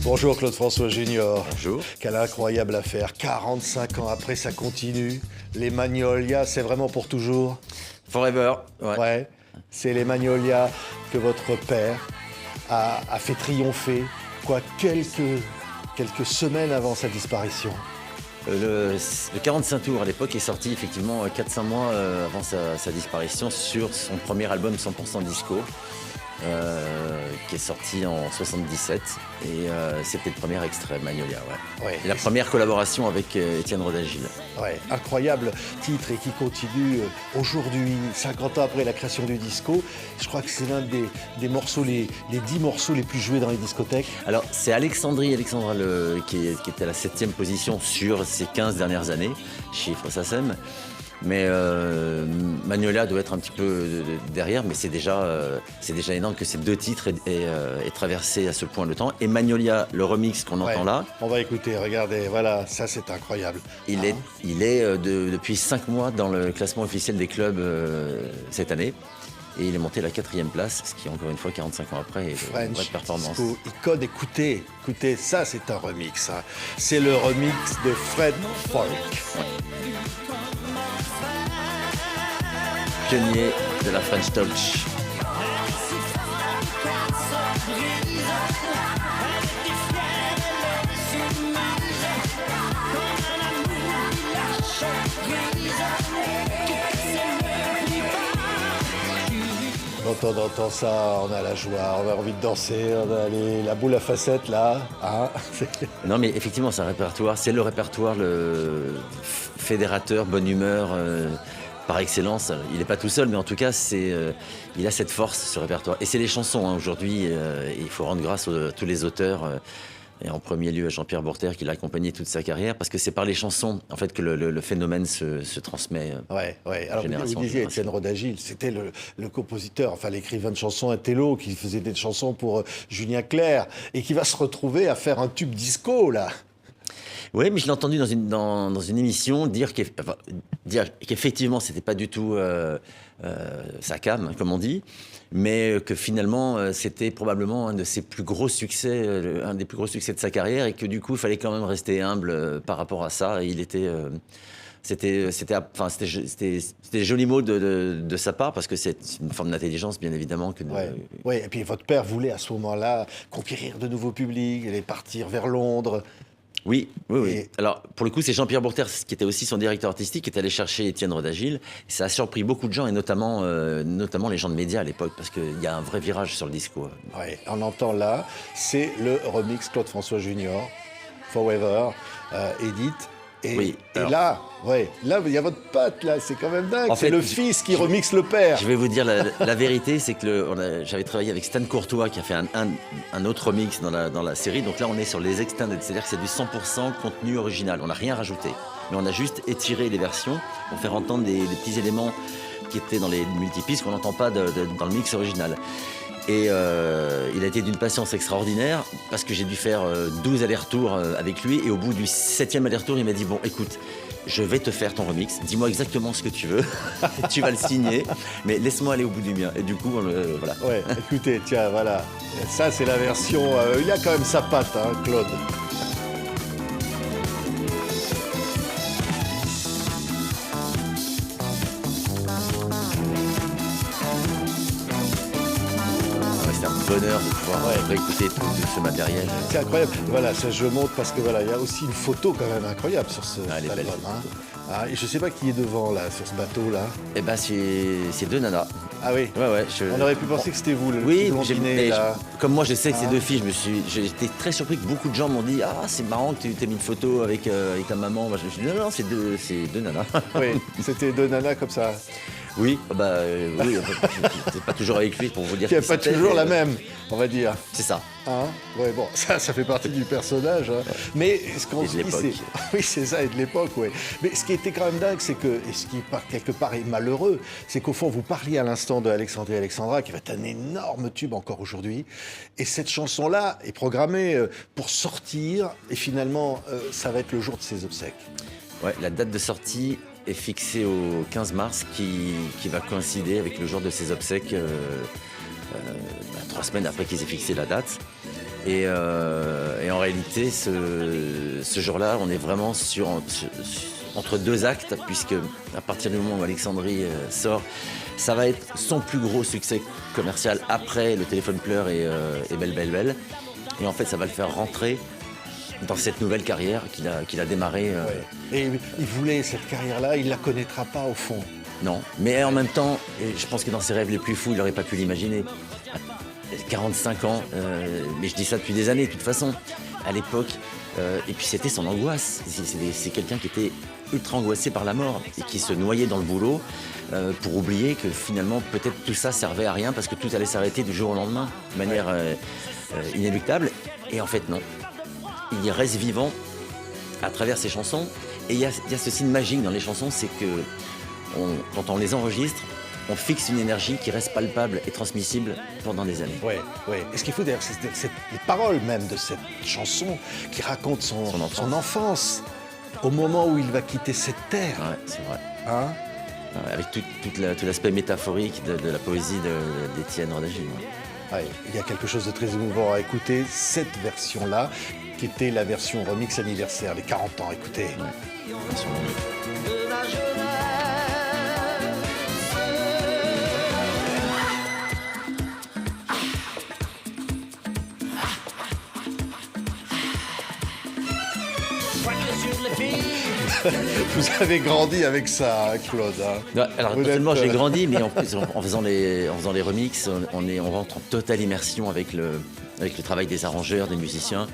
Bonjour Claude-François Junior. Bonjour. Quelle incroyable affaire. 45 ans après, ça continue. Les Magnolia, c'est vraiment pour toujours? Forever. Ouais. C'est les Magnolia que votre père a fait triompher, quelques semaines avant sa disparition. Le 45 tours à l'époque est sorti effectivement 4-5 mois avant sa disparition sur son premier album 100% disco. Qui est sorti en 77 et c'était le premier extrait Magnolia. Ouais. Et la première collaboration avec Étienne Roda-Gil. Ouais, incroyable titre et qui continue aujourd'hui, 50 ans après la création du disco. Je crois que c'est l'un des morceaux, les 10 morceaux les plus joués dans les discothèques. Alors c'est Alexandra qui était à la 7e position sur ces 15 dernières années, chiffre SACEM. Mais Magnolia doit être un petit peu derrière, mais c'est déjà énorme que ces deux titres aient traversé à ce point le temps. Et Magnolia, le remix qu'on entend là... On va écouter, regardez, voilà, ça c'est incroyable. Il est depuis 5 mois dans le classement officiel des clubs cette année. Et il est monté à la 4e place, ce qui, encore une fois, 45 ans après, est une vraie performance. Disco Icon, écoutez, ça c'est un remix. Hein. C'est le remix de Fred Folk. Ouais. Pionnier de la French Touch. Quand on entend ça, on a la joie, on a envie de danser, on a la boule à facettes là. Hein. Non mais effectivement c'est un répertoire, c'est le répertoire le fédérateur, bonne humeur par excellence. Il n'est pas tout seul mais en tout cas il a cette force ce répertoire. Et c'est les chansons hein. Aujourd'hui il faut rendre grâce à tous les auteurs. Et en premier lieu à Jean-Pierre Bourter qui l'a accompagné toute sa carrière parce que c'est par les chansons en fait que le phénomène se transmet. Ouais. Alors vous disiez Étienne Roda-Gil, c'était le compositeur, enfin l'écrivain de chansons, un télo qui faisait des chansons pour Julien Clerc et qui va se retrouver à faire un tube disco là. Oui, mais je l'ai entendu dans une émission dire qu'effectivement c'était pas du tout sa came, comme on dit, mais que finalement c'était probablement un de ses plus gros succès, un des plus gros succès de sa carrière, et que du coup il fallait quand même rester humble par rapport à ça. Et il était, c'était joli mot de sa part parce que c'est une forme d'intelligence bien évidemment que. Ouais. Et puis votre père voulait à ce moment-là conquérir de nouveaux publics, aller partir vers Londres. Oui. Alors, pour le coup, c'est Jean-Pierre Bourter, qui était aussi son directeur artistique, qui est allé chercher Étienne Roda-Gil. Ça a surpris beaucoup de gens, et notamment les gens de médias à l'époque, parce qu'il y a un vrai virage sur le disco. Oui, on entend là, c'est le remix Claude-François Junior, Forever, Edith. Et là, il y a votre pote, là, c'est quand même dingue. C'est le fils qui remixe le père. Je vais vous dire, la vérité, c'est que j'avais travaillé avec Stan Courtois, qui a fait un autre remix dans la série. Donc là, on est sur les extended, c'est-à-dire que c'est du 100% contenu original. On n'a rien rajouté. Mais on a juste étiré les versions pour faire entendre des petits éléments qui étaient dans les multipistes qu'on n'entend pas dans le mix original. Et il a été d'une patience extraordinaire parce que j'ai dû faire 12 allers-retours avec lui et au bout du 7e aller-retour, il m'a dit « Bon, écoute, je vais te faire ton remix, dis-moi exactement ce que tu veux, tu vas le signer, mais laisse-moi aller au bout du mien. » Et du coup, voilà. Ouais, écoutez, tiens, voilà, ça c'est la version, il y a quand même sa patte, hein, Claude. Bonheur de pouvoir réécouter tout ce matériel. C'est incroyable. Voilà, ça je montre parce que voilà, il y a aussi une photo quand même incroyable sur cet album. Hein. Et je sais pas qui est devant là, sur ce bateau là. Eh ben c'est deux nanas. Ah oui. Ouais. On aurait pu penser que c'était vous le blondinet là. Comme moi je sais que c'est deux filles, j'étais très surpris que beaucoup de gens m'ont dit ah c'est marrant que tu t'aies mis une photo avec ta maman. Moi, je me suis dit non c'est deux nanas. Oui, c'était deux nanas comme ça. Oui, c'est pas toujours avec lui pour vous dire. Il n'y a pas toujours la même, on va dire. C'est ça. Hein ouais, bon, ça fait partie du personnage. Hein. Mais ce qu'on se dit, c'est... Oui, c'est ça, et de l'époque, oui. Mais ce qui était quand même dingue, c'est que, et ce qui, quelque part, est malheureux, c'est qu'au fond, vous parliez à l'instant de Alexandrie Alexandra, qui va être un énorme tube encore aujourd'hui. Et cette chanson-là est programmée pour sortir, et finalement, ça va être le jour de ses obsèques. Ouais, la date de sortie est fixée au 15 mars, qui va coïncider avec le jour de ses obsèques, 3 semaines après qu'ils aient fixé la date. Et en réalité, ce jour-là, on est vraiment entre deux actes, puisque à partir du moment où Alexandrie sort, ça va être son plus gros succès commercial après Le téléphone pleure et Belle Belle Belle. Et en fait, ça va le faire rentrer dans cette nouvelle carrière qu'il a démarrée. Ouais. Et il voulait cette carrière-là, il ne la connaîtra pas au fond. Non, mais en même temps, je pense que dans ses rêves les plus fous, il n'aurait pas pu l'imaginer. 45 ans, mais je dis ça depuis des années de toute façon, à l'époque. Et puis c'était son angoisse. C'est quelqu'un qui était ultra angoissé par la mort et qui se noyait dans le boulot pour oublier que finalement peut-être tout ça servait à rien parce que tout allait s'arrêter du jour au lendemain de manière inéluctable. Et en fait non, il reste vivant à travers ses chansons. Et il y a ce signe magique dans les chansons, c'est que quand on les enregistre, on fixe une énergie qui reste palpable et transmissible pendant des années. Oui. Et ce qu'il faut d'ailleurs, c'est les paroles même de cette chanson qui raconte son enfance, au moment où il va quitter cette terre. Ouais, c'est vrai. Hein? Avec tout l'aspect métaphorique de la poésie d'Étienne Rodagil. Ouais. Ouais, il y a quelque chose de très émouvant à écouter, cette version-là, qui était la version remix anniversaire, les 40 ans, écoutez. Ouais. Version remix. Vous avez grandi avec ça, hein, Claude. Hein. Ouais, alors, non seulement j'ai grandi, mais en plus, en faisant les remixes, on rentre en totale immersion avec le travail des arrangeurs, des musiciens.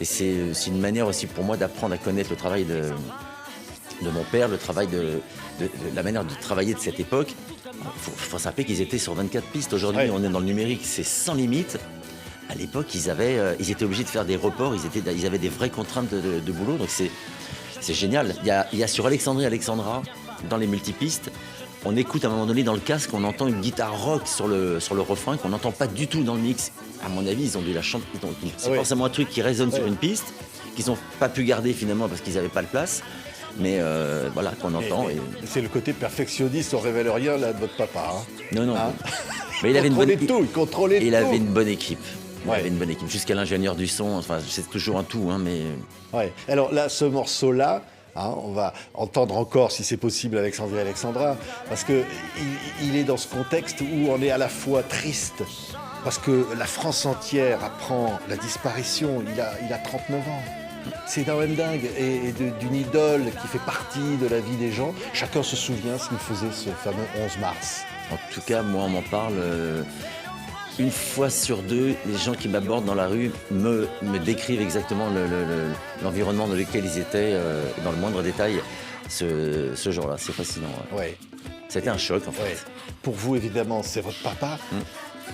Et c'est une manière aussi pour moi d'apprendre à connaître le travail de mon père, le travail de la manière de travailler de cette époque. Il faut se rappeler qu'ils étaient sur 24 pistes. Aujourd'hui, on est dans le numérique, c'est sans limite. À l'époque, ils étaient obligés de faire des reports, ils avaient des vraies contraintes de boulot. Donc c'est génial. Il y a sur Alexandra, dans les multipistes, on écoute à un moment donné dans le casque, on entend une guitare rock sur le refrain qu'on n'entend pas du tout dans le mix. À mon avis, ils ont dû la chanter. C'est forcément un truc qui résonne sur une piste, qu'ils n'ont pas pu garder finalement parce qu'ils n'avaient pas de place. Mais voilà, qu'on entend. C'est le côté perfectionniste, on ne révèle rien là de votre papa. Hein. Non. Hein? Mais il avait il contrôlait tout. Il avait une bonne équipe. Il avait une bonne équipe, jusqu'à l'ingénieur du son. Enfin, c'est toujours un tout, hein, mais. Ouais. Alors là, ce morceau-là, hein, on va entendre encore, si c'est possible, Alexandrie et Alexandra, parce que il est dans ce contexte où on est à la fois triste, parce que la France entière apprend la disparition. Il a 39 ans. C'est quand même dingue, et d'une idole qui fait partie de la vie des gens. Chacun se souvient ce qu'il faisait ce fameux 11 mars. En tout cas, moi, on m'en parle. Une fois sur deux, les gens qui m'abordent dans la rue me décrivent exactement l'environnement dans lequel ils étaient, dans le moindre détail, ce jour-là. C'est fascinant. Ouais. C'était un choc, en fait. Ouais. Pour vous, évidemment, c'est votre papa.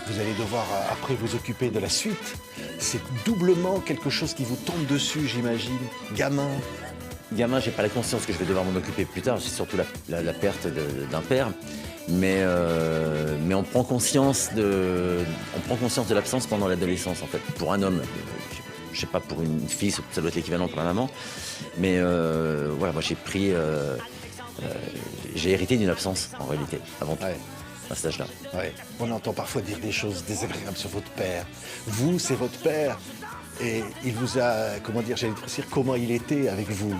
Vous allez devoir, après, vous occuper de la suite. C'est doublement quelque chose qui vous tombe dessus, j'imagine. Gamin, j'ai pas la conscience que je vais devoir m'en occuper plus tard. C'est surtout la perte d'un père. Mais on prend conscience de l'absence pendant l'adolescence, en fait. Pour un homme, je sais pas, pour une fille, ça doit être l'équivalent pour la maman. Mais voilà, moi j'ai hérité d'une absence, en réalité, avant tout. Ouais. À cet âge-là. Ouais. On entend parfois dire des choses désagréables sur votre père. Vous, c'est votre père. Et il vous a, comment il était avec vous?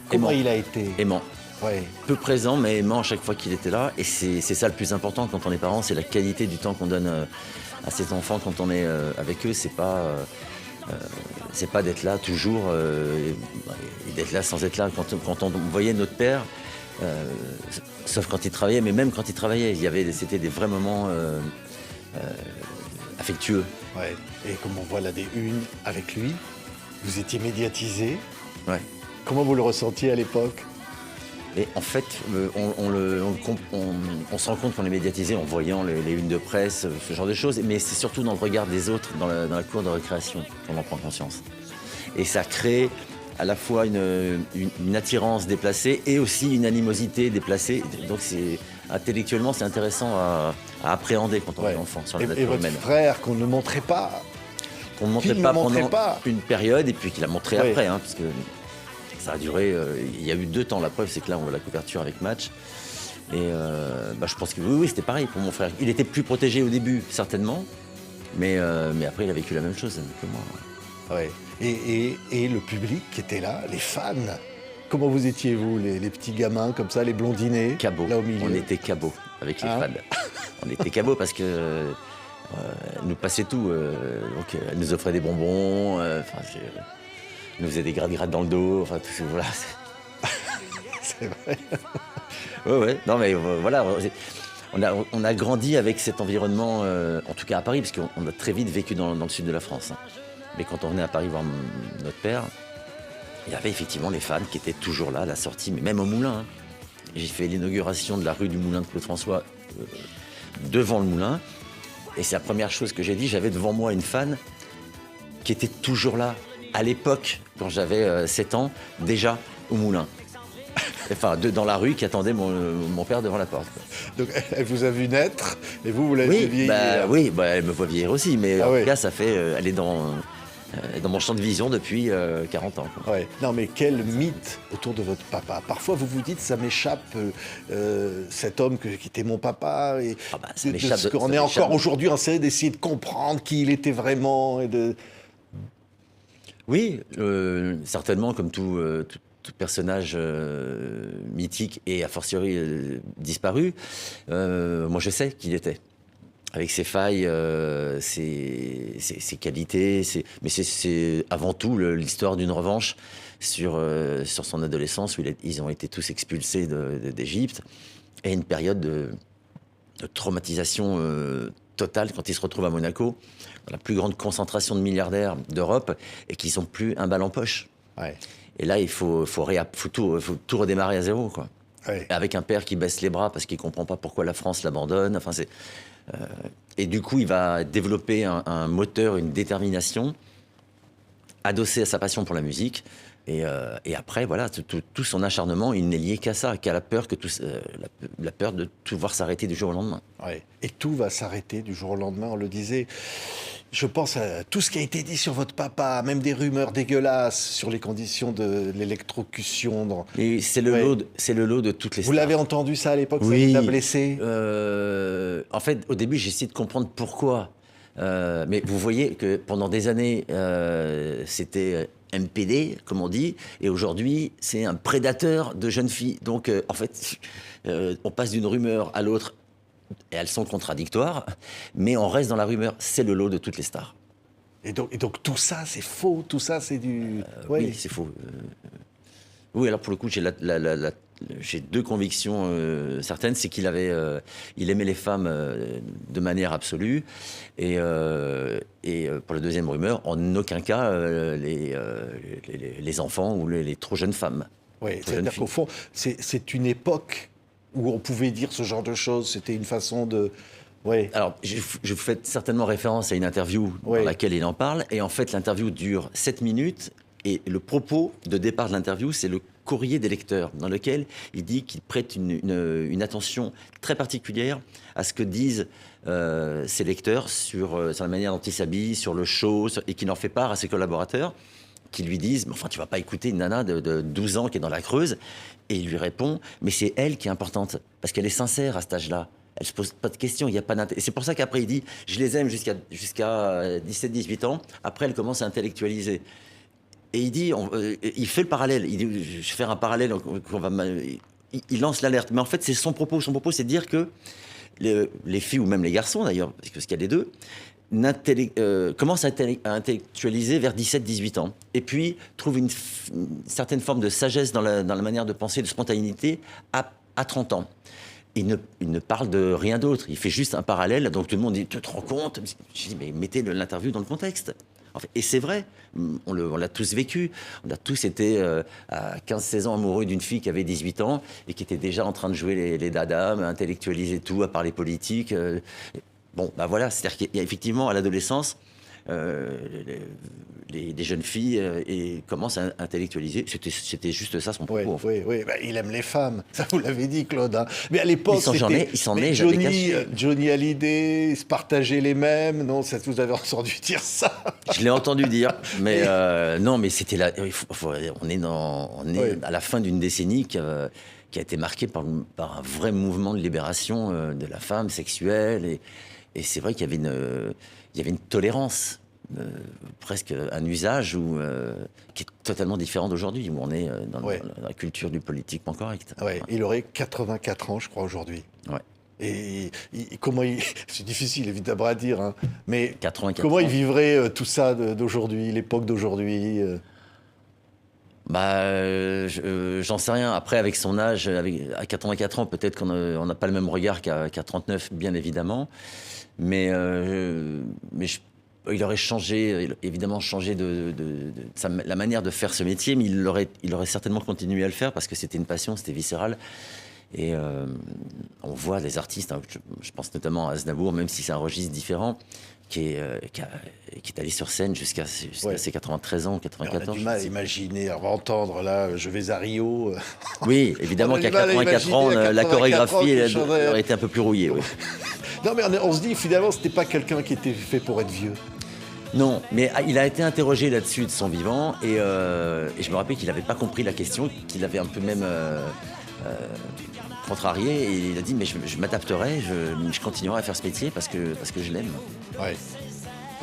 Comment il a été? Aimant. Ouais. Peu présent, mais aimant à chaque fois qu'il était là. Et c'est ça le plus important quand on est parent, c'est la qualité du temps qu'on donne à ses enfants quand on est avec eux. C'est pas d'être là toujours et d'être là sans être là. Quand on voyait notre père, sauf quand il travaillait, mais même quand il travaillait, c'était des vrais moments affectueux. Ouais. Et comme on voit là des unes avec lui, vous étiez médiatisé. Ouais. Comment vous le ressentiez à l'époque? Et en fait, on se rend compte qu'on est médiatisé en voyant les unes de presse, ce genre de choses, mais c'est surtout dans le regard des autres, dans la cour de récréation, qu'on en prend conscience. Et ça crée à la fois une attirance déplacée et aussi une animosité déplacée. Donc intellectuellement, c'est intéressant à appréhender quand on est enfant sur la nature humaine. Et votre frère, qu'on ne montrait pas, qu'on ne montrait pas pendant une période, et puis qu'il a montré après, hein, parce que ça a duré. Il y a eu 2 temps. La preuve, c'est que là, on voit la couverture avec Match. Et je pense que oui, c'était pareil pour mon frère. Il était plus protégé au début, certainement. Mais après, il a vécu la même chose que moi. Ouais. Et le public qui était là, les fans. Comment vous étiez, vous, les petits gamins comme ça, les blondinés, Cabots. là au milieu? On était cabots avec les fans. On était cabots parce que elle nous passait tout. Donc, elle nous offrait des bonbons, elle nous faisait des gratte-gratte dans le dos. Enfin, tout, voilà. C'est vrai. Ouais. Non, mais voilà. On a grandi avec cet environnement, en tout cas à Paris, parce qu'on a très vite vécu dans le sud de la France. Hein. Mais quand on venait à Paris voir notre père, il y avait effectivement les fans qui étaient toujours là à la sortie, mais même au Moulin. Hein. J'ai fait l'inauguration de la rue du Moulin de Claude François devant le Moulin. Et c'est la première chose que j'ai dit. J'avais devant moi une fan qui était toujours là, à l'époque, quand j'avais 7 ans, déjà au Moulin. Enfin, dans la rue, qui attendait mon père devant la porte. Quoi. Donc, elle vous a vu naître, et vous l'avez vu vieillir. Oui, elle me voit vieillir aussi, mais en tout cas, ça fait... elle est dans mon champ de vision depuis 40 ans. Quoi. Ouais. Non, mais quel mythe autour de votre papa. Parfois, vous vous dites, ça m'échappe, cet homme qui était mon papa, et ça m'échappe. Ce qu'on est encore aujourd'hui en série d'essayer de comprendre qui il était vraiment. Oui, certainement, comme tout personnage mythique et a fortiori disparu, moi je sais qui il était. Avec ses failles, ses qualités, mais c'est avant tout l'histoire d'une revanche sur son adolescence où ils ont été tous expulsés d'Égypte et une période de traumatisation totale quand ils se retrouvent à Monaco, dans la plus grande concentration de milliardaires d'Europe et qu'ils n'ont plus un bal en poche. Ouais. Et là, il faut tout redémarrer à zéro, quoi. Ouais. Avec un père qui baisse les bras parce qu'il ne comprend pas pourquoi la France l'abandonne. Enfin, et du coup, il va développer un moteur, une détermination, adossé à sa passion pour la musique. Et après, voilà, tout son acharnement, il n'est lié qu'à ça, qu'à la peur, la peur de tout voir s'arrêter du jour au lendemain. Ouais. Et tout va s'arrêter du jour au lendemain, on le disait. Je pense à tout ce qui a été dit sur votre papa, même des rumeurs dégueulasses sur les conditions de l'électrocution. Et c'est le lot de toutes les stars. Vous l'avez entendu ça à l'époque, oui, ça vous a blessé? En fait, au début, j'ai essayé de comprendre pourquoi. Mais vous voyez que pendant des années, c'était MPD, comme on dit, et aujourd'hui, c'est un prédateur de jeunes filles. Donc, en fait, on passe d'une rumeur à l'autre, et elles sont contradictoires, mais on reste dans la rumeur. C'est le lot de toutes les stars. Et donc tout ça, c'est faux, tout ça, c'est du... Oui, c'est faux. Oui, alors pour le coup, j'ai deux convictions certaines. C'est qu'il il aimait les femmes de manière absolue. Et pour la deuxième rumeur, en aucun cas les enfants ou les trop jeunes femmes. Oui, c'est-à-dire qu'au fond, c'est une époque où on pouvait dire ce genre de choses. C'était une façon de... Ouais. Alors, je vous fais certainement référence à une interview dans laquelle il en parle. Et en fait, l'interview dure 7 minutes. Et le propos de départ de l'interview, c'est le courrier des lecteurs, dans lequel il dit qu'il prête une attention très particulière à ce que disent ses lecteurs sur la manière dont ils s'habillent, sur le show, et qu'il en fait part à ses collaborateurs, qui lui disent « Enfin, tu vas pas écouter une nana de 12 ans qui est dans la Creuse ?» Et il lui répond « Mais c'est elle qui est importante, parce qu'elle est sincère à cet âge-là. Elle se pose pas de questions, il n'y a pas d'intérêt. » C'est pour ça qu'après, il dit « Je les aime jusqu'à 17-18 ans. Après, elle commence à intellectualiser. » Et il dit, il fait le parallèle. Il dit, je vais faire un parallèle. Il lance l'alerte. Mais en fait, c'est son propos. Son propos, c'est de dire que les filles, ou même les garçons d'ailleurs, parce qu'il y a les deux, commencent à intellectualiser vers 17-18 ans. Et puis, trouvent une certaine forme de sagesse dans la manière de penser, de spontanéité, à 30 ans. Il ne parle de rien d'autre. Il fait juste un parallèle. Donc tout le monde dit, tu te rends compte? Je dis, mais mettez l'interview dans le contexte. Et c'est vrai, on l'a tous vécu. On a tous été à 15-16 ans amoureux d'une fille qui avait 18 ans et qui était déjà en train de jouer les dadas, à intellectualiser tout, à parler politique. Bon, ben voilà, c'est-à-dire qu'il y a effectivement à l'adolescence, des jeunes filles commencent à intellectualiser. C'était juste ça son propos. Oui. Ben, il aime les femmes. Ça, vous l'avez dit, Claude. Hein. Mais à l'époque, il s'en est jamais caché. Johnny Hallyday, se partageaient les mêmes. Non, ça, vous avez entendu dire ça? Je l'ai entendu dire. Mais non, mais c'était là. On est à la fin d'une décennie qui a été marquée par un vrai mouvement de libération de la femme sexuelle. c'est vrai qu'il y avait une tolérance, presque un usage qui est totalement différent d'aujourd'hui, où on est dans la culture du politiquement correct. Ouais, il aurait 84 ans, je crois, aujourd'hui. Ouais. Et comment c'est difficile évidemment à dire, hein, mais 84 comment ans. il vivrait tout ça d'aujourd'hui, l'époque d'aujourd'hui J'en sais rien. Après, avec son âge, à 84 ans, peut-être qu'on n'a pas le même regard qu'à 39, bien évidemment. Mais il aurait changé, évidemment changé la manière de faire ce métier, mais il aurait certainement continué à le faire parce que c'était une passion, c'était viscéral. Et on voit des artistes, hein, je pense notamment à Aznavour, même si c'est un registre différent, qui est allé sur scène jusqu'à ses 93 ans, 94. On a du mal à imaginer, à entendre là, je vais à Rio. Oui, évidemment qu'à 84 ans, la chorégraphie aurait été un peu plus rouillée. Oui. Non, mais on se dit, finalement, c'était pas quelqu'un qui était fait pour être vieux. Non, mais il a été interrogé là-dessus de son vivant, et je me rappelle qu'il n'avait pas compris la question, qu'il avait un peu même contrarié, et il a dit, mais je m'adapterai, je continuerai à faire ce métier parce que je l'aime. Ouais.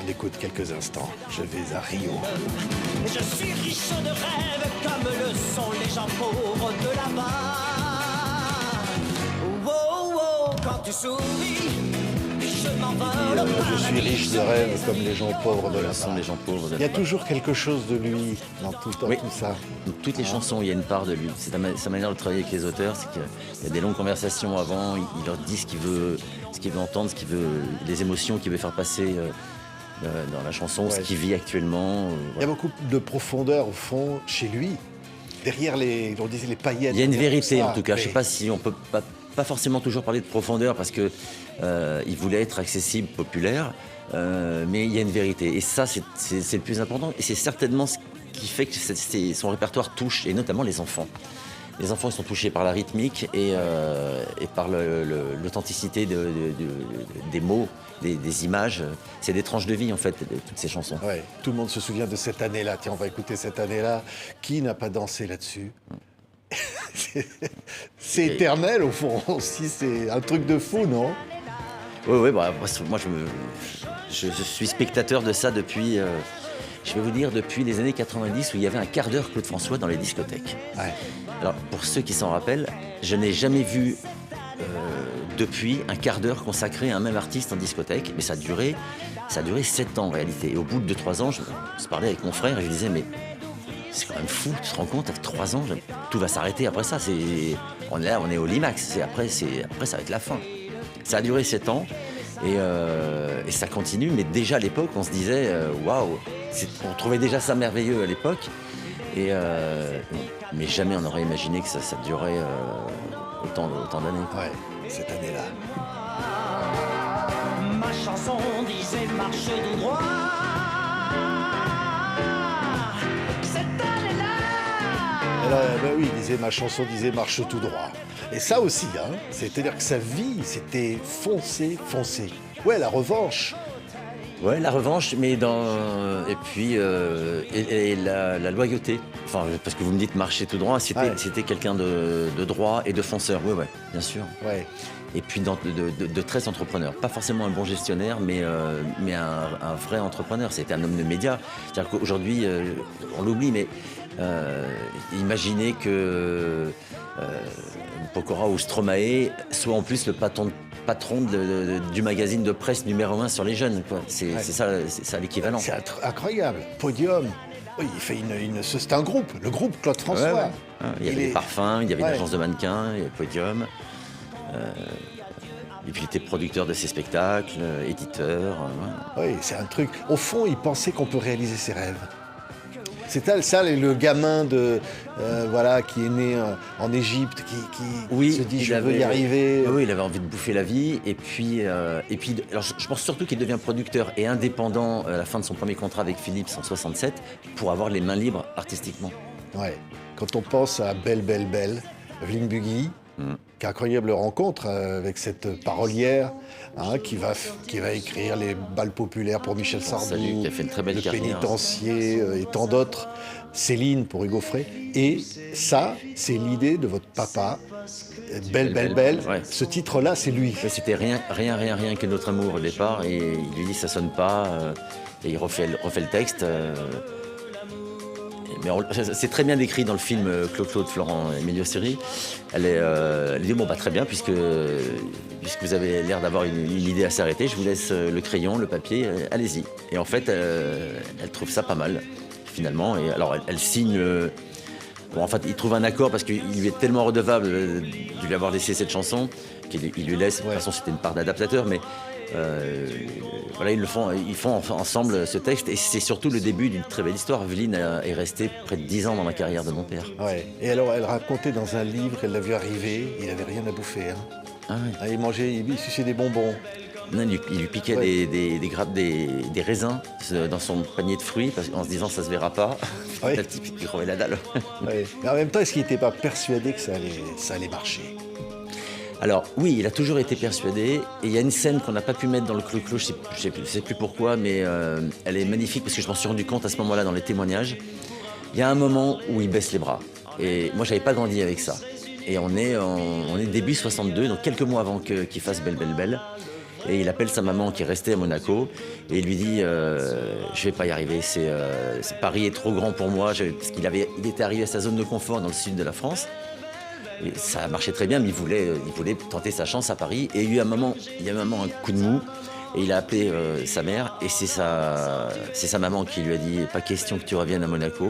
On écoute quelques instants. Je vais à Rio. Je suis riche de rêves comme le sont les gens pauvres de là-bas. Wow, wow, quand tu souris, je m'envole. Je suis riche de rêves comme les gens pauvres de là-bas. Sont les gens pauvres de Il y a là-bas. toujours quelque chose de lui dans tout ça. Dans toutes les chansons, il y a une part de lui. C'est sa manière de travailler avec les auteurs, c'est qu'il y a des longues conversations avant, il leur dit ce qu'il veut entendre, les émotions qu'il veut faire passer dans la chanson, ce qu'il vit actuellement. Il y a beaucoup de profondeur au fond chez lui. Derrière on disait les paillettes. Il y a une vérité en tout cas. Je ne sais pas si on peut pas forcément toujours parler de profondeur parce que il voulait être accessible, populaire, mais il y a une vérité. Et ça, c'est le plus important. Et c'est certainement ce qui fait que son répertoire touche, et notamment les enfants. Les enfants, ils sont touchés par la rythmique et par l'authenticité des mots, des images. C'est des tranches de vie, en fait, toutes ces chansons. Ouais. Tout le monde se souvient de cette année-là. Tiens, on va écouter cette année-là. Qui n'a pas dansé là-dessus? C'est éternel, au fond. Aussi, c'est un truc de fou, non? Oui, moi, je suis spectateur de ça depuis... je vais vous dire, depuis les années 90, où il y avait un quart d'heure Claude François dans les discothèques. Ouais. Alors, pour ceux qui s'en rappellent, je n'ai jamais vu depuis un quart d'heure consacré à un même artiste en discothèque, mais ça a duré 7 ans en réalité. Et au bout de 2-3 ans, je parlais avec mon frère et je lui disais, mais c'est quand même fou, tu te rends compte, avec 3 ans, tout va s'arrêter après ça. On est au limax, après ça va être la fin. Ça a duré 7 ans. Et ça continue, mais déjà à l'époque, on se disait waouh, on trouvait déjà ça merveilleux à l'époque, mais jamais on n'aurait imaginé que ça durait autant d'années. Ouais, cette année-là. Ma chanson disait marche tout droit. Cette année-là. Alors, oui, ma chanson disait marche tout droit. Et ça aussi, hein, c'est-à-dire que sa vie, c'était foncer. Ouais, la revanche. Ouais, la revanche, mais et puis la loyauté. Enfin, parce que vous me dites marcher tout droit, c'était quelqu'un de droit et de fonceur. Ouais, bien sûr. Ouais. Et puis de très entrepreneur. Pas forcément un bon gestionnaire, mais un vrai entrepreneur. C'était un homme de médias. C'est-à-dire qu'aujourd'hui, on l'oublie, mais imaginez que Pokora ou Stromae soit en plus le patron du magazine de presse numéro 1 sur les jeunes. C'est ça l'équivalent. C'est incroyable. Podium. Oui, il fait c'est un groupe, le groupe Claude François. Ouais. Il y avait des parfums, il y avait une agence de mannequins, il y avait Podium. Et puis il était producteur de ses spectacles, éditeur. Oui, c'est un truc. Au fond, il pensait qu'on peut réaliser ses rêves. C'est ça, le gamin qui est né en Égypte, qui se dit je veux y arriver. Oui, il avait envie de bouffer la vie. Et puis alors, je pense surtout qu'il devient producteur et indépendant à la fin de son premier contrat avec Philips en 67 pour avoir les mains libres artistiquement. Ouais. Quand on pense à Belle, Evelyne Bugui, Quelle incroyable rencontre avec cette parolière qui va écrire les bals populaires pour Michel Sardou, qui a fait une très belle Le carrière. Pénitencier et tant d'autres, Céline pour Hugo Frey. Et ça, c'est l'idée de votre papa, Belle, belle, belle. Ouais. Ce titre-là, c'est lui. Mais c'était rien que notre amour au départ, et il lui dit ça sonne pas, et il refait le texte. Mais c'est très bien décrit dans le film Clo-Clo de Florent Emilio Seri. Elle dit bon bah très bien, puisque vous avez l'air d'avoir une idée assez arrêtée, je vous laisse le crayon, le papier, allez-y. Et en fait, elle trouve ça pas mal finalement. Et alors elle signe. Bon, en fait, il trouve un accord parce qu'il lui est tellement redevable de lui avoir laissé cette chanson qu'il lui laisse. De toute façon, c'était une part d'adaptateur, mais voilà, ils font ensemble ce texte, et c'est surtout le début d'une très belle histoire. Evelyne est restée près de 10 ans dans la carrière de mon père. Ouais. Et alors, elle racontait dans un livre qu'elle l'a vu arriver, il n'avait rien à bouffer. Ah ouais. Il mangeait, il suçait des bonbons. Non, il lui piquait des grappes, des raisins dans son panier de fruits, en se disant ça se verra pas. Ouais. Le type qui crevait la dalle. Ouais. Mais en même temps, est-ce qu'il n'était pas persuadé que ça allait marcher? Alors oui, il a toujours été persuadé, et il y a une scène qu'on n'a pas pu mettre dans le Clo-Clo, je sais plus pourquoi, mais elle est magnifique parce que je m'en suis rendu compte à ce moment-là dans les témoignages. Il y a un moment où il baisse les bras, et moi j'avais pas grandi avec ça. Et on est début 62, donc quelques mois avant qu'il fasse Belle Belle Belle. Et il appelle sa maman qui est restée à Monaco et il lui dit je vais pas y arriver, Paris est trop grand pour moi, parce qu'il était arrivé à sa zone de confort dans le sud de la France. Et ça marchait très bien, mais il voulait tenter sa chance à Paris. Et il y a un moment un coup de mou, et il a appelé sa mère, et c'est sa maman qui lui a dit pas question que tu reviennes à Monaco.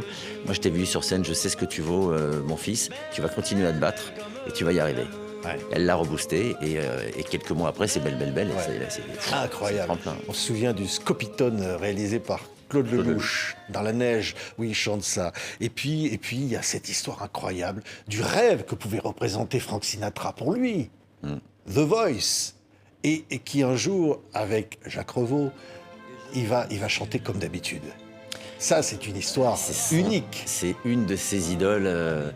Moi je t'ai vu sur scène, je sais ce que tu vaux, mon fils, tu vas continuer à te battre et tu vas y arriver. Ouais. Elle l'a reboosté, et quelques mois après, c'est Belle Belle Belle. Ouais. C'est incroyable. On se souvient du Scopitone réalisé par Claude Lelouch, dans la neige, où il chante ça. Et puis, il y a cette histoire incroyable du rêve que pouvait représenter Frank Sinatra pour lui. The Voice. Et qui un jour, avec Jacques Revaux, il va chanter comme d'habitude. Ça, c'est une histoire unique. C'est une de ses idoles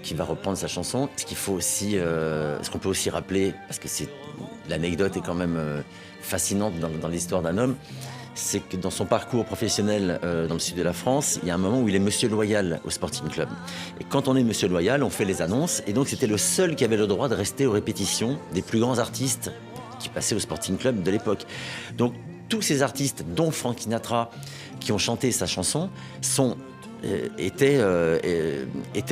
qui va reprendre sa chanson. Ce qu'on peut aussi rappeler, parce que l'anecdote est quand même fascinante dans l'histoire d'un homme, c'est que dans son parcours professionnel dans le sud de la France, il y a un moment où il est monsieur loyal au Sporting Club. Et quand on est monsieur loyal, on fait les annonces, et donc c'était le seul qui avait le droit de rester aux répétitions des plus grands artistes qui passaient au Sporting Club de l'époque. Donc tous ces artistes, dont Frank Sinatra, qui ont chanté sa chanson, étaient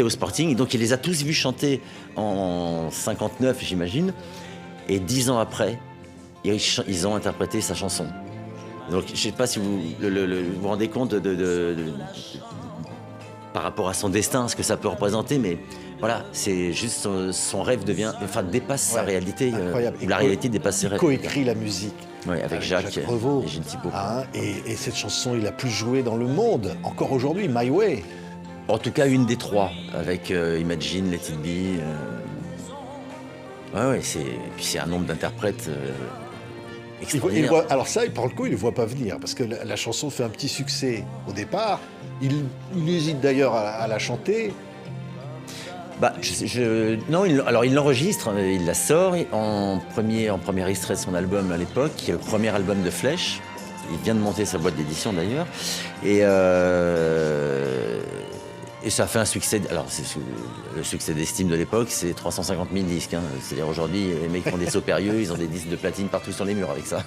au Sporting, et donc il les a tous vus chanter en 59, j'imagine, et 10 ans après, ils ont interprété sa chanson. Donc je ne sais pas si vous vous rendez compte par rapport à son destin, ce que ça peut représenter, mais voilà, c'est juste son rêve dépasse sa réalité, ou la réalité dépasse ses rêves. Il coécrit la musique. Oui, avec Jacques Revaux. Et Gilles Thibault. Et cette chanson, il a plus joué dans le monde, encore aujourd'hui, My Way. En tout cas, une des trois, avec Imagine, Let It Be. C'est un nombre d'interprètes extraordinaire. Alors ça, pour le coup, il ne le voit pas venir, parce que la chanson fait un petit succès au départ. Il hésite d'ailleurs à la chanter. Non, il l'enregistre, il la sort en premier extrait de son album à l'époque, qui est le premier album de Flèche. Il vient de monter sa boîte d'édition d'ailleurs. Et ça a fait un succès. Alors, le succès d'estime de l'époque, c'est 350 000 disques. C'est-à-dire aujourd'hui, les mecs font des sauts périlleux, ils ont des disques de platine partout sur les murs avec ça.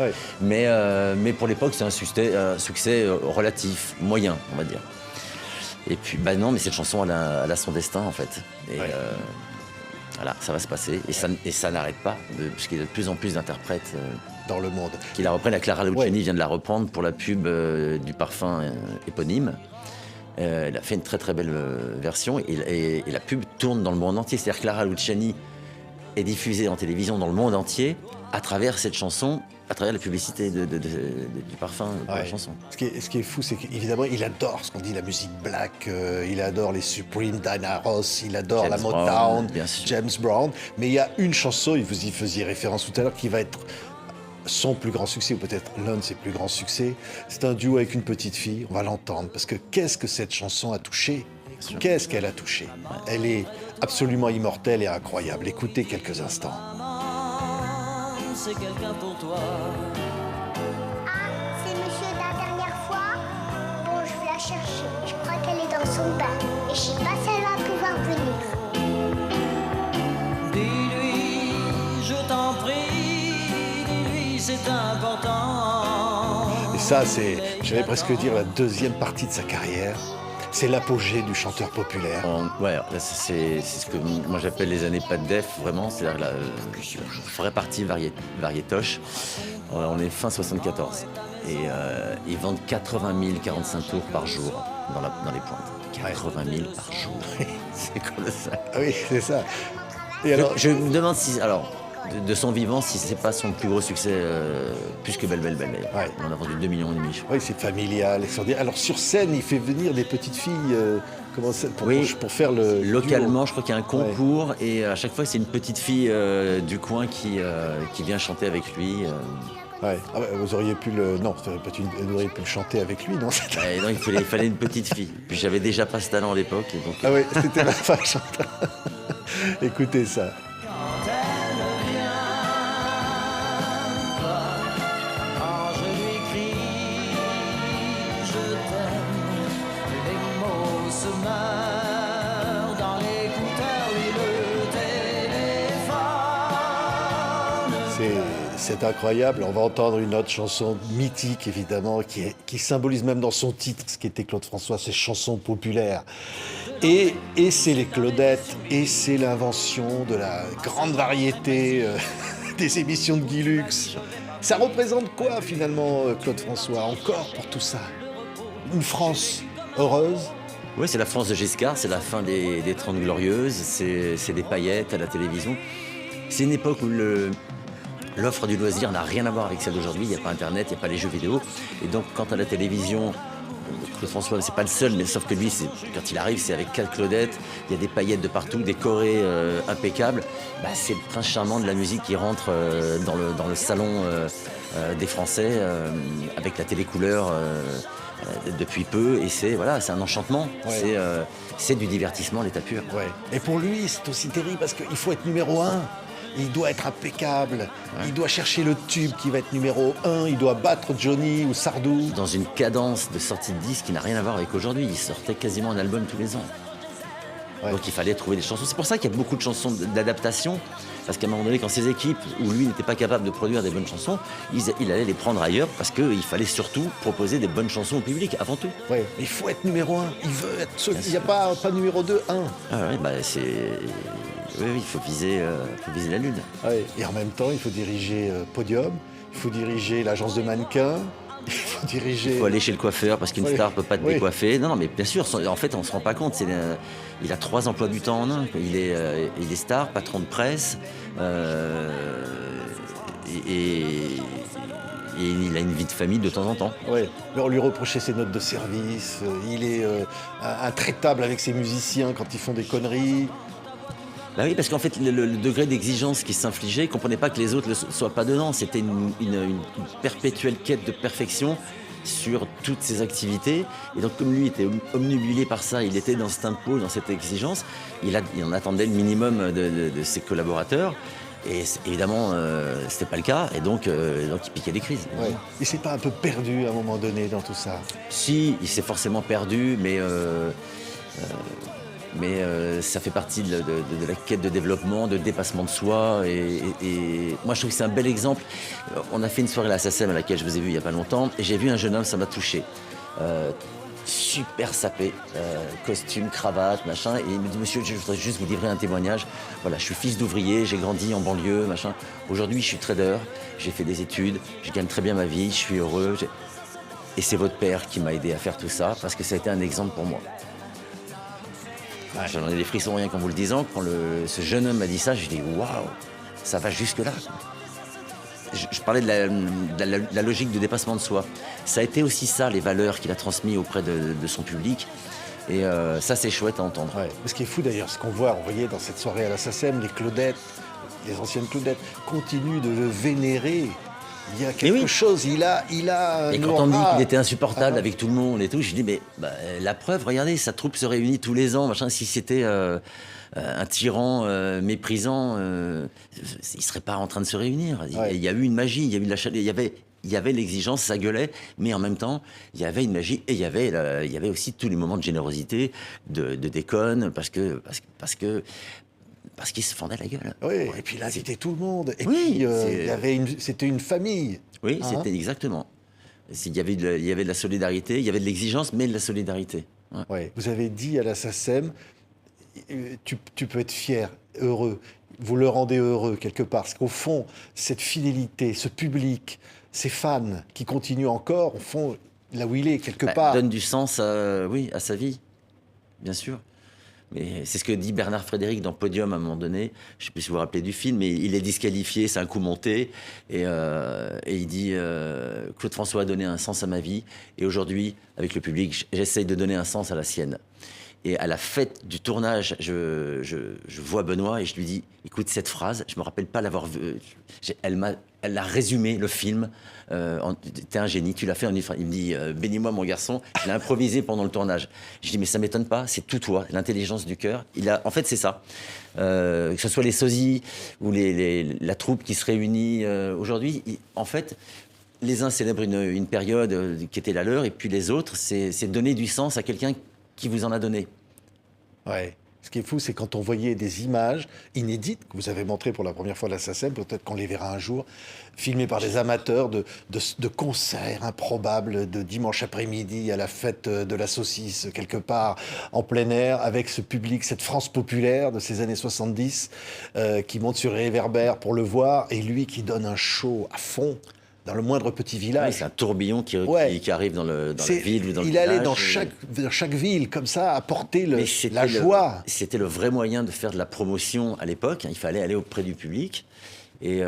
Ouais. Mais pour l'époque, c'est un succès relatif, moyen, on va dire. Et puis, non, mais cette chanson, elle a son destin, en fait. Et voilà, ça va se passer. Et ça n'arrête pas, puisqu'il y a de plus en plus d'interprètes dans le monde. Qui la reprennent. La Clara Luciani vient de la reprendre pour la pub du parfum éponyme. Elle a fait une très très belle version, et la pub tourne dans le monde entier. C'est-à-dire que Clara Luciani est diffusée en télévision dans le monde entier à travers cette chanson, à travers la publicité du parfum de la chanson. Ce qui est fou, c'est qu'évidemment, il adore ce qu'on dit, la musique black, il adore les Supremes, Diana Ross, il adore la Motown, James Brown. Mais il y a une chanson, vous y faisiez référence tout à l'heure, qui va être son plus grand succès, ou peut-être l'un de ses plus grands succès. C'est un duo avec une petite fille, on va l'entendre, parce que qu'est-ce que cette chanson a touché Qu'est-ce qu'elle a touché. Elle est absolument immortelle et incroyable. Écoutez quelques instants. C'est quelqu'un pour toi. Ah, c'est monsieur de la dernière fois? Bon, je vais la chercher. Je crois qu'elle est dans son bain. Et je sais pas si elle va pouvoir venir. Dis-lui, je t'en prie, dis-lui, c'est important. Et ça, c'est, j'allais presque dire, la deuxième partie de sa carrière. C'est l'apogée du chanteur populaire. Ouais, là, c'est ce que moi j'appelle les années pas de def, vraiment. C'est-à-dire la vraie partie variétoche. On est fin 74. Et ils vendent 80 000 45 tours par jour dans les pointes. 80 000 par jour. C'est colossal. Ah oui, c'est ça. Et alors, Je me demande si... Alors, de son vivant, si c'est pas son plus gros succès, plus que Belle Belle Belle. Ouais. On a vendu 2,5 millions, je crois. oui, c'est familial. Alors sur scène, il fait venir des petites filles pour faire le Localement, duo. je crois qu'il y a un concours et à chaque fois, c'est une petite fille du coin qui vient chanter avec lui. Ouais. Ah ouais, vous auriez pu le... Non, vous auriez pu le chanter avec lui, non? Et donc, il fallait une petite fille. Puis j'avais déjà pas ce talent à l'époque. Et donc, Ah oui, c'était la fin chanteur. Écoutez ça. Quand elle vient, quand je lui crie, je t'aime, les mots se meurent dans l'écouteur, oui, le téléphone. C'est incroyable. On va entendre une autre chanson mythique, évidemment, qui symbolise même dans son titre ce qu'était Claude François, ces chansons populaires. Et c'est les Claudettes, et c'est l'invention de la grande variété des émissions de Guy Lux. Ça représente quoi, finalement, Claude François, encore pour tout ça? Une France heureuse? oui, c'est la France de Giscard, c'est la fin des 30 Glorieuses, c'est des paillettes à la télévision. C'est une époque où l'offre du loisir n'a rien à voir avec celle d'aujourd'hui. Il n'y a pas Internet, il n'y a pas les jeux vidéo. Et donc, quand à la télévision, Claude François, c'est pas le seul, mais sauf que lui, quand il arrive, c'est avec 4 Claudettes. Il y a des paillettes de partout, décorées impeccables. C'est le prince charmant de la musique qui rentre dans le salon des Français avec la télécouleur depuis peu. Et c'est un enchantement. Ouais. C'est du divertissement, l'état pur. Ouais. Et pour lui, c'est aussi terrible parce qu'il faut être numéro 1. Il doit être impeccable, il doit chercher le tube qui va être numéro 1, il doit battre Johnny ou Sardou. Dans une cadence de sortie de disque qui n'a rien à voir avec aujourd'hui. Il sortait quasiment un album tous les ans. Ouais. Donc il fallait trouver des chansons. C'est pour ça qu'il y a beaucoup de chansons d'adaptation. Parce qu'à un moment donné, quand ses équipes, où lui n'était pas capable de produire des bonnes chansons, il allait les prendre ailleurs parce qu'il fallait surtout proposer des bonnes chansons au public, avant tout. Ouais. Il faut être numéro 1, il veut être celui. Il n'y a pas numéro 2, 1. Ah ouais, oui, il faut viser la lune. Ouais. Et en même temps, il faut diriger Podium, il faut diriger l'agence de mannequins, il faut diriger... Il faut aller chez le coiffeur parce qu'une star ne peut pas te décoiffer. Non, mais bien sûr, en fait, on ne se rend pas compte. Il a 3 emplois du temps en un. Il est star, patron de presse, et il a une vie de famille de temps en temps. Ouais. Mais on lui reprochait ses notes de service, il est intraitable avec ses musiciens quand ils font des conneries. Bah oui, parce qu'en fait, le degré d'exigence qui s'infligeait, il ne comprenait pas que les autres ne soient pas dedans. C'était une perpétuelle quête de perfection sur toutes ses activités. Et donc, comme lui était omnubilé par ça, il était dans ce tempo, dans cette exigence, il en attendait le minimum de ses collaborateurs. Et évidemment, c'était pas le cas, et donc il piquait des crises. Ouais. Il s'est pas un peu perdu à un moment donné dans tout ça? Si, il s'est forcément perdu, mais ça fait partie de la quête de développement, de dépassement de soi. Et moi, je trouve que c'est un bel exemple. On a fait une soirée à la SACEM à laquelle je vous ai vu il n'y a pas longtemps, et j'ai vu un jeune homme, ça m'a touché. Super sapé, costume, cravate, machin. Et il me dit, monsieur, je voudrais juste vous livrer un témoignage. Voilà, je suis fils d'ouvrier, j'ai grandi en banlieue, machin. Aujourd'hui, je suis trader, j'ai fait des études, je gagne très bien ma vie, je suis heureux. Et c'est votre père qui m'a aidé à faire tout ça, parce que ça a été un exemple pour moi. Ouais. J'en ai des frissons rien qu'en vous le disant. Quand ce jeune homme m'a dit ça, je dis waouh, ça va jusque-là. Je parlais de la logique de dépassement de soi. Ça a été aussi ça, les valeurs qu'il a transmises auprès de son public. Et ça, c'est chouette à entendre. Ouais. Ce qui est fou d'ailleurs, ce qu'on voit, on voyait dans cette soirée à la SACEM, les Claudettes, les anciennes Claudettes, continuent de le vénérer. Il y a quelque chose, il a Et une quand on me dit aura. qu'il était insupportable avec tout le monde et tout, je dis mais la preuve, regardez, sa troupe se réunit tous les ans, machin. Si c'était un tyran méprisant, il serait pas en train de se réunir. Ouais. Il y a eu une magie, il y a eu de la chaleur, il y avait l'exigence, ça gueulait, mais en même temps, il y avait une magie et il y avait aussi tous les moments de générosité, de déconne, parce qu'ils se fendaient la gueule. Oui, et puis il invitait tout le monde. Et Oui, puis c'était une famille. Oui, Hein? c'était exactement. Il y avait de la solidarité, il y avait de l'exigence, mais de la solidarité. Ouais. Ouais. Vous avez dit à la SACEM, tu peux être fier, heureux. Vous le rendez heureux quelque part. Parce qu'au fond, cette fidélité, ce public, ces fans qui continuent encore, au fond, là où il est, quelque part. Donne du sens à sa vie, bien sûr. Mais c'est ce que dit Bernard Frédéric dans Podium à un moment donné. Je ne sais plus si vous vous rappelez du film, mais il est disqualifié, c'est un coup monté. Et il dit Claude François a donné un sens à ma vie. Et aujourd'hui, avec le public, j'essaye de donner un sens à la sienne. Et à la fête du tournage, je vois Benoît et je lui dis écoute, cette phrase, je ne me rappelle pas l'avoir vue. Elle a résumé le film. T'es un génie, tu l'as fait en une phrase. Il me dit bénis-moi, mon garçon. Il a improvisé pendant le tournage. Je dis mais ça ne m'étonne pas, c'est tout toi, l'intelligence du cœur. En fait, c'est ça. Que ce soit les sosies ou la troupe qui se réunit aujourd'hui, en fait. Les uns célèbrent une période qui était la leur, et puis les autres, c'est donner du sens à quelqu'un qui vous en a donné. Ouais. Ce qui est fou, c'est quand on voyait des images inédites que vous avez montrées pour la première fois à la SACEM, peut-être qu'on les verra un jour, filmées par des amateurs de concerts improbables de dimanche après-midi à la fête de la saucisse, quelque part en plein air, avec ce public, cette France populaire de ces années 70, qui monte sur les réverbères pour le voir, et lui qui donne un show à fond. Dans le moindre petit village. Oui, c'est un tourbillon qui arrive dans la ville ou dans le village. Il allait dans chaque ville, comme ça, apporter la joie. C'était le vrai moyen de faire de la promotion à l'époque. Il fallait aller auprès du public. Et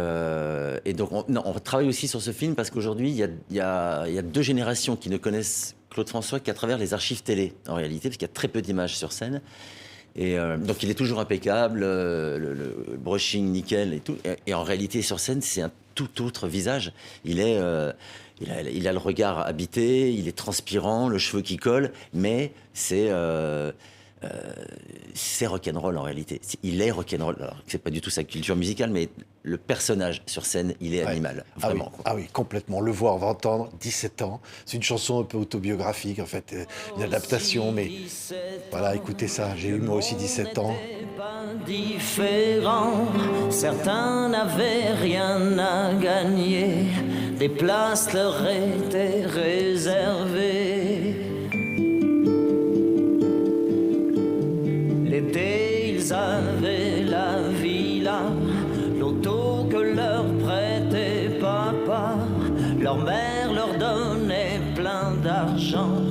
donc, on travaille aussi sur ce film parce qu'aujourd'hui, il y a deux générations qui ne connaissent Claude François qu'à travers les archives télé, en réalité, parce qu'il y a très peu d'images sur scène. Et donc, il est toujours impeccable, le brushing nickel et tout. Et en réalité, sur scène, c'est un tout autre visage. Il a le regard habité, il est transpirant, le cheveu qui colle, mais c'est rock'n'roll en réalité. Il est rock'n'roll. Alors, c'est pas du tout sa culture musicale, mais le personnage sur scène, il est animal, vraiment. Ah oui, complètement. Le voir, on va entendre 17 ans. C'est une chanson un peu autobiographique, en fait, une adaptation, mais voilà, écoutez ça. J'ai eu moi aussi 17 ans. Différents, certains n'avaient rien à gagner, des places leur étaient réservées. L'été, ils avaient la villa, l'auto que leur prêtait papa, leur mère leur donnait plein d'argent,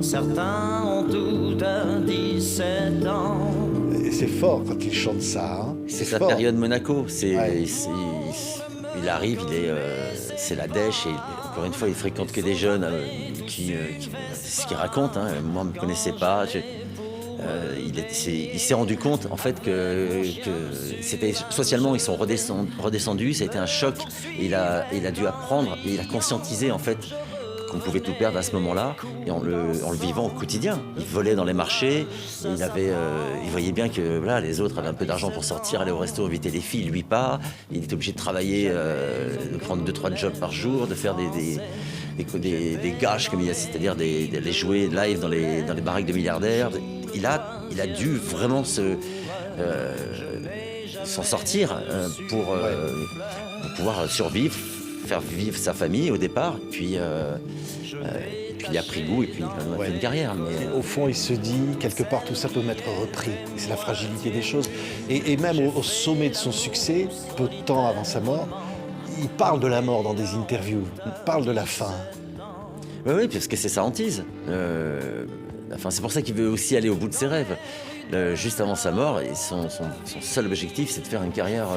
certains ont tout à 17 ans. Et c'est fort quand il chante ça. Hein. C'est sa période Monaco. Il arrive, c'est la dèche et encore une fois, il fréquente que des jeunes c'est ce qu'il raconte. Hein. Moi, je ne me connaissais pas. Il s'est rendu compte en fait que c'était socialement ils sont redescendus. Ça a été un choc. Et il a dû apprendre et il a conscientisé en fait qu'on pouvait tout perdre à ce moment-là, et en le vivant au quotidien. Il volait dans les marchés, il voyait bien que voilà, les autres avaient un peu d'argent pour sortir, aller au resto, inviter les filles, lui pas. Il était obligé de travailler, de prendre 2-3 jobs par jour, de faire des gages, c'est-à-dire les jouer live dans les baraques de milliardaires. Il a dû vraiment s'en sortir pour pouvoir survivre, faire vivre sa famille au départ, puis il a pris goût et puis il a fait une carrière. Mais au fond, il se dit, quelque part, tout ça peut m'être repris. C'est la fragilité des choses. Et même au sommet de son succès, peu de temps avant sa mort, il parle de la mort dans des interviews, il parle de la fin. Oui, parce que c'est sa hantise. C'est pour ça qu'il veut aussi aller au bout de ses rêves. Juste avant sa mort, son seul objectif, c'est de faire une carrière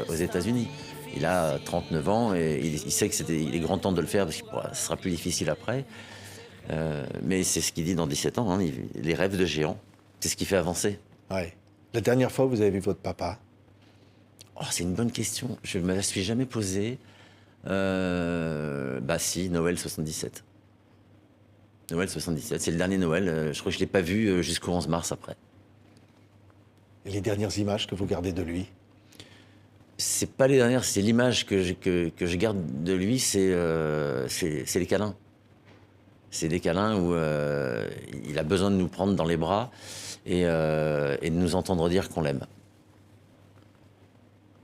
aux États-Unis. Il a 39 ans et il sait qu'il est grand temps de le faire parce que ce sera plus difficile après. Mais c'est ce qu'il dit dans 17 ans, hein, les rêves de géant. C'est ce qui fait avancer. Ouais. La dernière fois, vous avez vu votre papa? C'est une bonne question. Je ne me la suis jamais posée. Si, Noël 77. Noël 77, c'est le dernier Noël. Je crois que je ne l'ai pas vu jusqu'au 11 mars après. Et les dernières images que vous gardez de lui? C'est pas les dernières, c'est l'image que je garde de lui, c'est les câlins. C'est des câlins où il a besoin de nous prendre dans les bras et de nous entendre dire qu'on l'aime.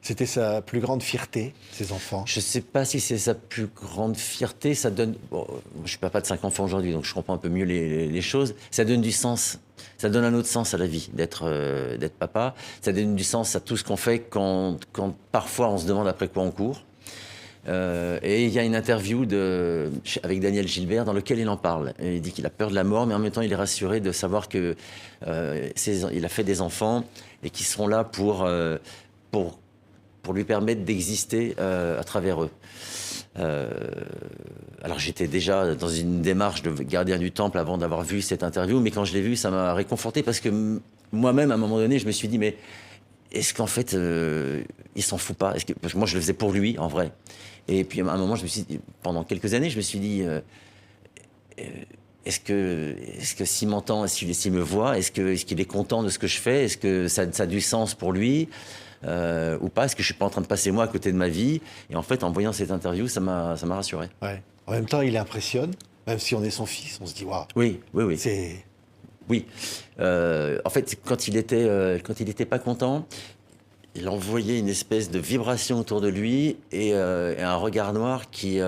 C'était sa plus grande fierté, ses enfants? Je ne sais pas si c'est sa plus grande fierté. Ça donne. Bon, je suis papa de 5 enfants aujourd'hui, donc je comprends un peu mieux les choses. Ça donne du sens. Ça donne un autre sens à la vie d'être papa. Ça donne du sens à tout ce qu'on fait quand parfois on se demande après quoi on court. Et il y a une interview avec Daniel Gilbert dans laquelle il en parle. Et il dit qu'il a peur de la mort, mais en même temps il est rassuré de savoir que il a fait des enfants et qu'ils seront là pour lui permettre d'exister à travers eux. Alors j'étais déjà dans une démarche de gardien du temple avant d'avoir vu cette interview, mais quand je l'ai vue, ça m'a réconforté parce que moi-même, à un moment donné, je me suis dit, mais est-ce qu'en fait, il s'en fout pas? Parce que moi, je le faisais pour lui, en vrai. Et puis à un moment, pendant quelques années, je me suis dit, est-ce que s'il m'entend, s'il me voit, est-ce qu'il est content de ce que je fais? Est-ce que ça a du sens pour lui? Ou pas? Est-ce que je suis pas en train de passer moi à côté de ma vie? Et en fait, en voyant cette interview, ça m'a rassuré. Ouais. En même temps, il impressionne. Même si on est son fils, on se dit waouh. Oui. C'est... Oui. En fait, quand il était pas content, il envoyait une espèce de vibration autour de lui et un regard noir qui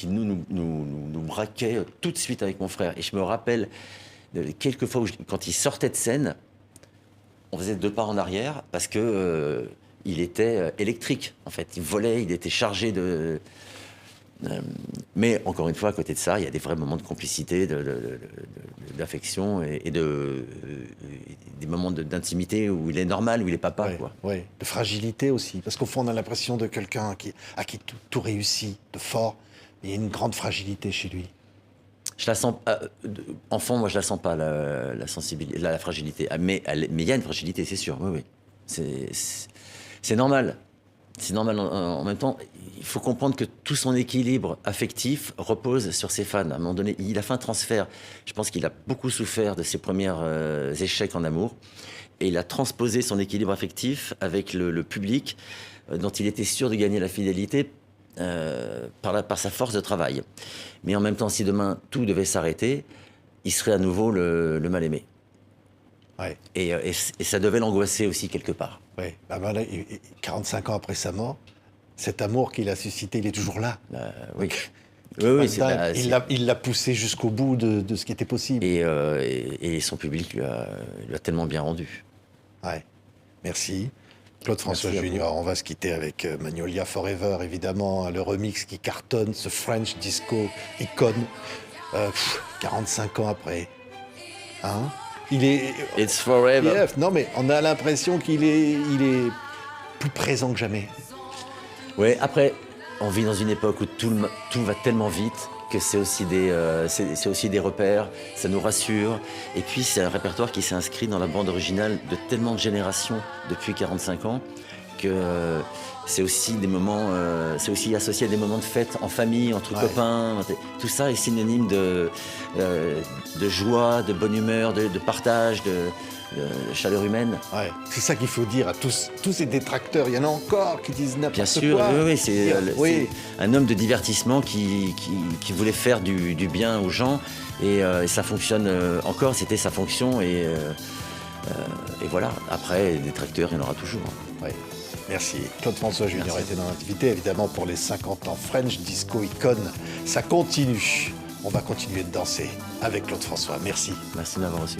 nous braquait tout de suite avec mon frère. Et je me rappelle quelques fois quand il sortait de scène, on faisait 2 pas en arrière parce que il était électrique. En fait, il volait, il était chargé de. Mais encore une fois, à côté de ça, il y a des vrais moments de complicité, d'affection et des moments d'intimité où il est normal, où il est papa. Oui, de fragilité aussi. Parce qu'au fond, on a l'impression de quelqu'un à qui tout réussit, de fort. Mais il y a une grande fragilité chez lui. Je la sens. Enfant, moi, je la sens pas, la sensibilité, la fragilité. Mais il y a une fragilité, c'est sûr. Oui. C'est normal. C'est normal. En même temps, il faut comprendre que tout son équilibre affectif repose sur ses fans. À un moment donné, il a fait un transfert. Je pense qu'il a beaucoup souffert de ses premiers échecs en amour. Et il a transposé son équilibre affectif avec le public, dont il était sûr de gagner la fidélité par sa force de travail. Mais en même temps, si demain tout devait s'arrêter, il serait à nouveau le mal-aimé. Ouais. Et ça devait l'angoisser aussi quelque part. Oui, 45 ans après sa mort, cet amour qu'il a suscité, il est toujours là. Oui. Il l'a poussé jusqu'au bout de ce qui était possible. Et son public lui a tellement bien rendu. Ouais. Merci. Claude François Junior, on va se quitter avec Magnolia Forever, évidemment, le remix qui cartonne, ce French disco icône, 45 ans après. Hein? Il est... It's forever. Yeah, non, mais on a l'impression qu'il est plus présent que jamais. Oui, après, on vit dans une époque où tout va tellement vite que c'est aussi des repères, ça nous rassure. Et puis, c'est un répertoire qui s'est inscrit dans la bande originale de tellement de générations depuis 45 ans que c'est aussi des moments, c'est aussi associé à des moments de fête en famille, entre copains. Tout ça est synonyme de joie, de bonne humeur, de partage, de chaleur humaine. Ouais. C'est ça qu'il faut dire à tous ces détracteurs. Il y en a encore qui disent n'importe quoi. Bien sûr, oui, c'est un homme de divertissement qui voulait faire du bien aux gens et ça fonctionne encore. C'était sa fonction et voilà. Après, des détracteurs, il y en aura toujours. Ouais. Merci. Claude François Junior était dans l'invité, évidemment, pour les 50 ans French Disco Icône. Ça continue. On va continuer de danser avec Claude François. Merci. Merci de m'avoir reçu.